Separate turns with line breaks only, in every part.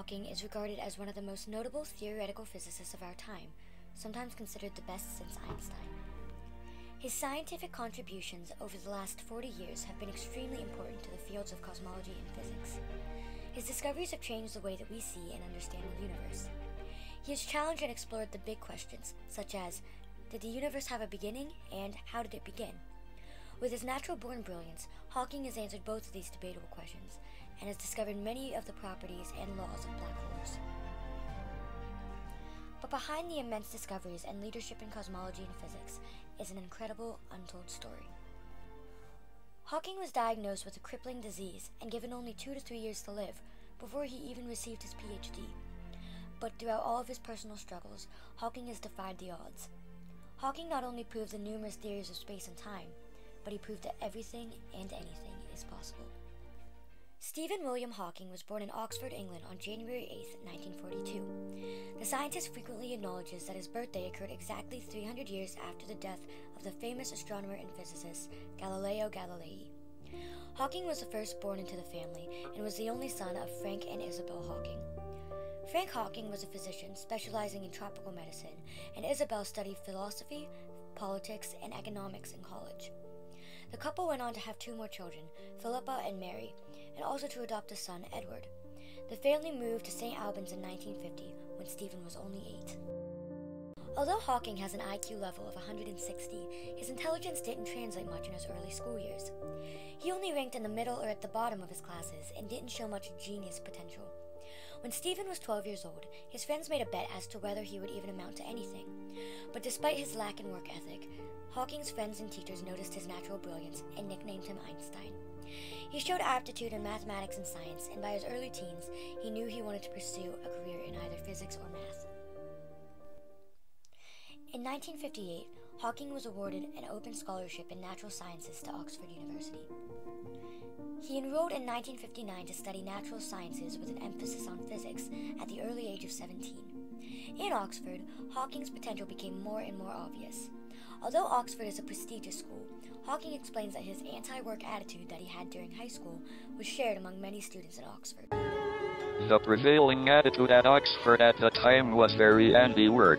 Hawking is regarded as one of the most notable theoretical physicists of our time, sometimes considered the best since Einstein. His scientific contributions over the last 40 years have been extremely important to the fields of cosmology and physics. His discoveries have changed the way that we see and understand the universe. He has challenged and explored the big questions, such as, did the universe have a beginning, and how did it begin? With his natural-born brilliance, Hawking has answered both of these debatable questions, and has discovered many of the properties and laws of black holes. But behind the immense discoveries and leadership in cosmology and physics is an incredible, untold story. Hawking was diagnosed with a crippling disease and given only 2 to 3 years to live before he even received his PhD. But throughout all of his personal struggles, Hawking has defied the odds. Hawking not only proved the numerous theories of space and time, but he proved that everything and anything is possible. Stephen William Hawking was born in Oxford, England on January 8, 1942. The scientist frequently acknowledges that his birthday occurred exactly 300 years after the death of the famous astronomer and physicist Galileo Galilei. Hawking was the first born into the family and was the only son of Frank and Isabel Hawking. Frank Hawking was a physician specializing in tropical medicine, and Isabel studied philosophy, politics, and economics in college. The couple went on to have 2 more children, Philippa and Mary, and also to adopt a son, Edward. The family moved to St. Albans in 1950 when Stephen was only 8. Although Hawking has an IQ level of 160, his intelligence didn't translate much in his early school years. He only ranked in the middle or at the bottom of his classes and didn't show much genius potential. When Stephen was 12 years old, his friends made a bet as to whether he would even amount to anything. But despite his lack in work ethic, Hawking's friends and teachers noticed his natural brilliance and nicknamed him Einstein. He showed aptitude in mathematics and science, and by his early teens, he knew he wanted to pursue a career in either physics or math. In 1958, Hawking was awarded an open scholarship in natural sciences to Oxford University. He enrolled in 1959 to study natural sciences with an emphasis on physics at the early age of 17. In Oxford, Hawking's potential became more and more obvious. Although Oxford is a prestigious school, Hawking explains that his anti-work attitude that he had during high school was shared among many students in Oxford.
The prevailing attitude at Oxford at the time was very anti-work.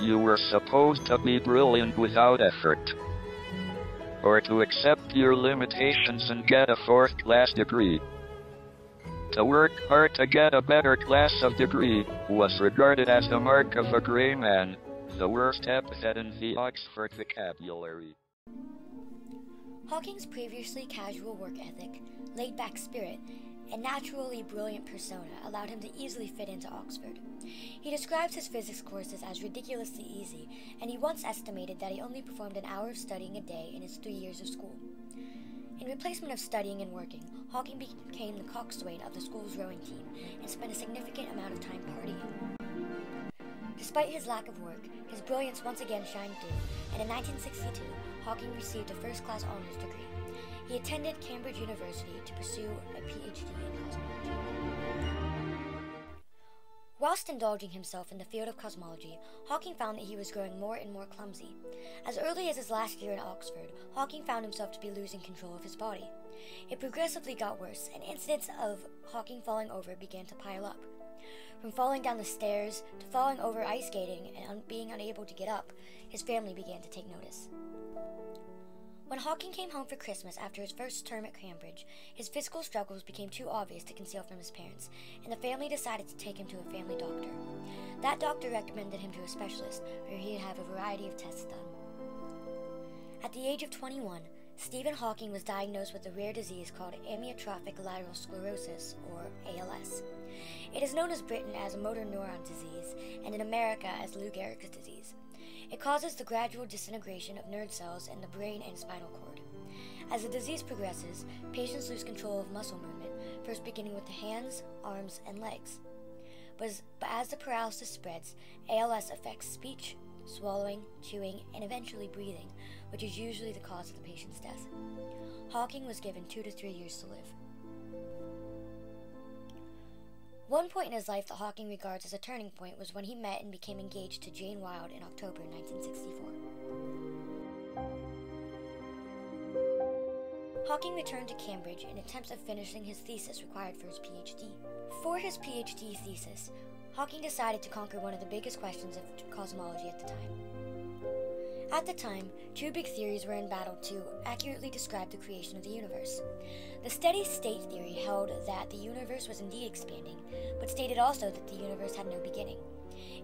You were supposed to be brilliant without effort, or to accept your limitations and get a 4th-class degree. To work hard to get a better class of degree was regarded as the mark of a grey man, the worst epithet in the Oxford vocabulary.
Hawking's previously casual work ethic, laid-back spirit, and naturally brilliant persona allowed him to easily fit into Oxford. He describes his physics courses as ridiculously easy, and he once estimated that he only performed an hour of studying a day in his 3 years of school. In replacement of studying and working, Hawking became the coxswain of the school's rowing team and spent a significant amount of time partying. Despite his lack of work, his brilliance once again shined through, and in 1962, Hawking received a first-class honors degree. He attended Cambridge University to pursue a PhD in cosmology. Whilst indulging himself in the field of cosmology, Hawking found that he was growing more and more clumsy. As early as his last year in Oxford, Hawking found himself to be losing control of his body. It progressively got worse, and incidents of Hawking falling over began to pile up. From falling down the stairs to falling over ice skating and being unable to get up, his family began to take notice. When Hawking came home for Christmas after his first term at Cambridge, his physical struggles became too obvious to conceal from his parents, and the family decided to take him to a family doctor. That doctor recommended him to a specialist, where he'd have a variety of tests done. At the age of 21, Stephen Hawking was diagnosed with a rare disease called amyotrophic lateral sclerosis, or ALS. It is known in Britain as a motor neuron disease, and in America as Lou Gehrig's disease. It causes the gradual disintegration of nerve cells in the brain and spinal cord. As the disease progresses, patients lose control of muscle movement, first beginning with the hands, arms, and legs. But as the paralysis spreads, ALS affects speech, swallowing, chewing, and eventually breathing, which is usually the cause of the patient's death. Hawking was given 2 to 3 years to live. One point in his life that Hawking regards as a turning point was when he met and became engaged to Jane Wilde in October 1964. Hawking returned to Cambridge in attempts of finishing his thesis required for his PhD. For his PhD thesis, Hawking decided to conquer one of the biggest questions of cosmology at the time. At the time, two big theories were in battle to accurately describe the creation of the universe. The steady-state theory held that the universe was indeed expanding, but stated also that the universe had no beginning.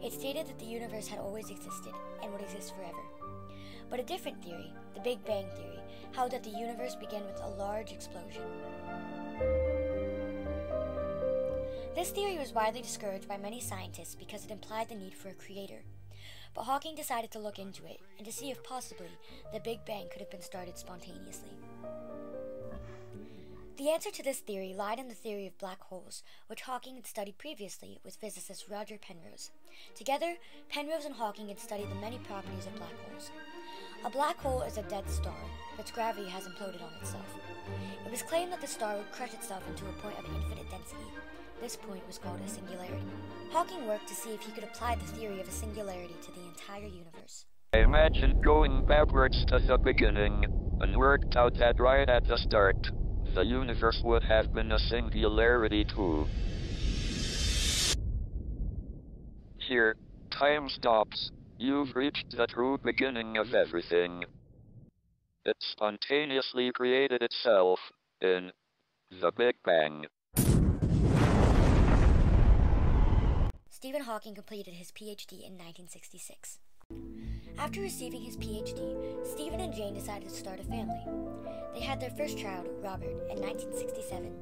It stated that the universe had always existed and would exist forever. But a different theory, the Big Bang theory, held that the universe began with a large explosion. This theory was widely discouraged by many scientists because it implied the need for a creator. But Hawking decided to look into it and to see if possibly the Big Bang could have been started spontaneously. The answer to this theory lied in the theory of black holes, which Hawking had studied previously with physicist Roger Penrose. Together, Penrose and Hawking had studied the many properties of black holes. A black hole is a dead star that's gravity has imploded on itself. It was claimed that the star would crush itself into a point of infinite density. This point was called a singularity. Hawking worked to see if he could apply the theory of a singularity to the entire universe.
I imagined going backwards to the beginning, and worked out that right at the start, the universe would have been a singularity too. Here, time stops. You've reached the true beginning of everything. It spontaneously created itself in the Big Bang.
Stephen Hawking completed his PhD in 1966. After receiving his PhD, Stephen and Jane decided to start a family. They had their first child, Robert, in 1967.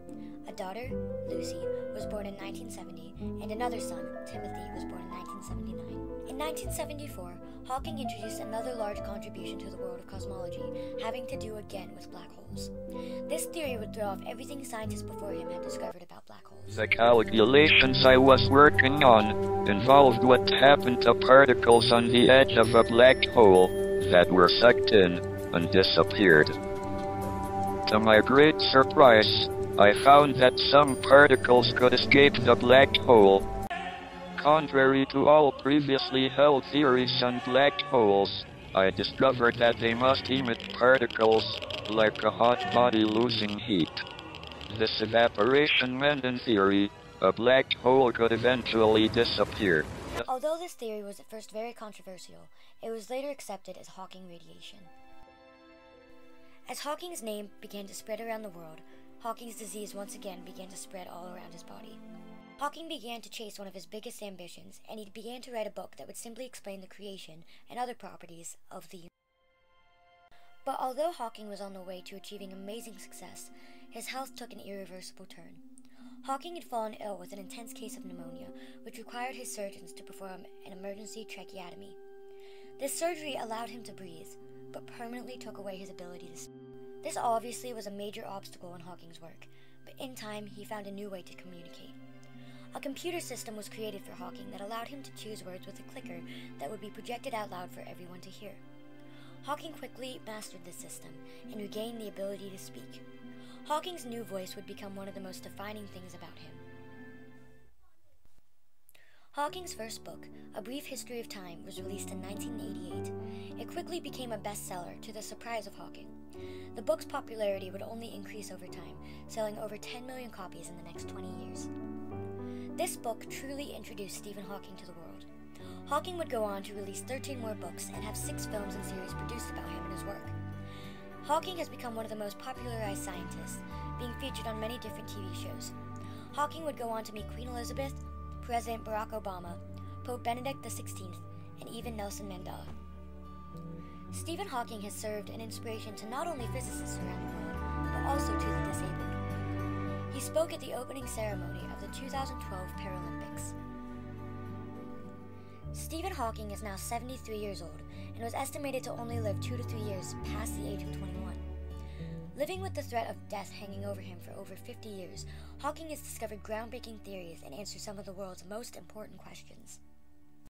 A daughter, Lucy, was born in 1970, and another son, Timothy, was born in 1979. In 1974, Hawking introduced another large contribution to the world of cosmology, having to do again with black holes. This theory would throw off everything scientists before him had discovered about black holes.
The calculations I was working on involved what happened to particles on the edge of a black hole that were sucked in and disappeared. To my great surprise, I found that some particles could escape the black hole. Contrary to all previously held theories on black holes, I discovered that they must emit particles like a hot body losing heat. This evaporation meant, in theory, a black hole could eventually disappear.
Although this theory was at first very controversial, it was later accepted as Hawking radiation. As Hawking's name began to spread around the world, Hawking's disease once again began to spread all around his body. Hawking began to chase one of his biggest ambitions, and he began to write a book that would simply explain the creation and other properties of the universe. But although Hawking was on the way to achieving amazing success, his health took an irreversible turn. Hawking had fallen ill with an intense case of pneumonia, which required his surgeons to perform an emergency tracheotomy. This surgery allowed him to breathe, but permanently took away his ability to speak. This obviously was a major obstacle in Hawking's work, but in time he found a new way to communicate. A computer system was created for Hawking that allowed him to choose words with a clicker that would be projected out loud for everyone to hear. Hawking quickly mastered this system and regained the ability to speak. Hawking's new voice would become one of the most defining things about him. Hawking's first book, A Brief History of Time, was released in 1988. It quickly became a bestseller to the surprise of Hawking. The book's popularity would only increase over time, selling over 10 million copies in the next 20 years. This book truly introduced Stephen Hawking to the world. Hawking would go on to release 13 more books and have 6 films and series produced about him and his work. Hawking has become one of the most popularized scientists, being featured on many different TV shows. Hawking would go on to meet Queen Elizabeth, President Barack Obama, Pope Benedict XVI, and even Nelson Mandela. Stephen Hawking has served an inspiration to not only physicists around the world, but also to the disabled. He spoke at the opening ceremony of the 2012 Paralympics. Stephen Hawking is now 73 years old and was estimated to only live 2 to 3 years past the age of 21. Living with the threat of death hanging over him for over 50 years, Hawking has discovered groundbreaking theories and answered some of the world's most important questions.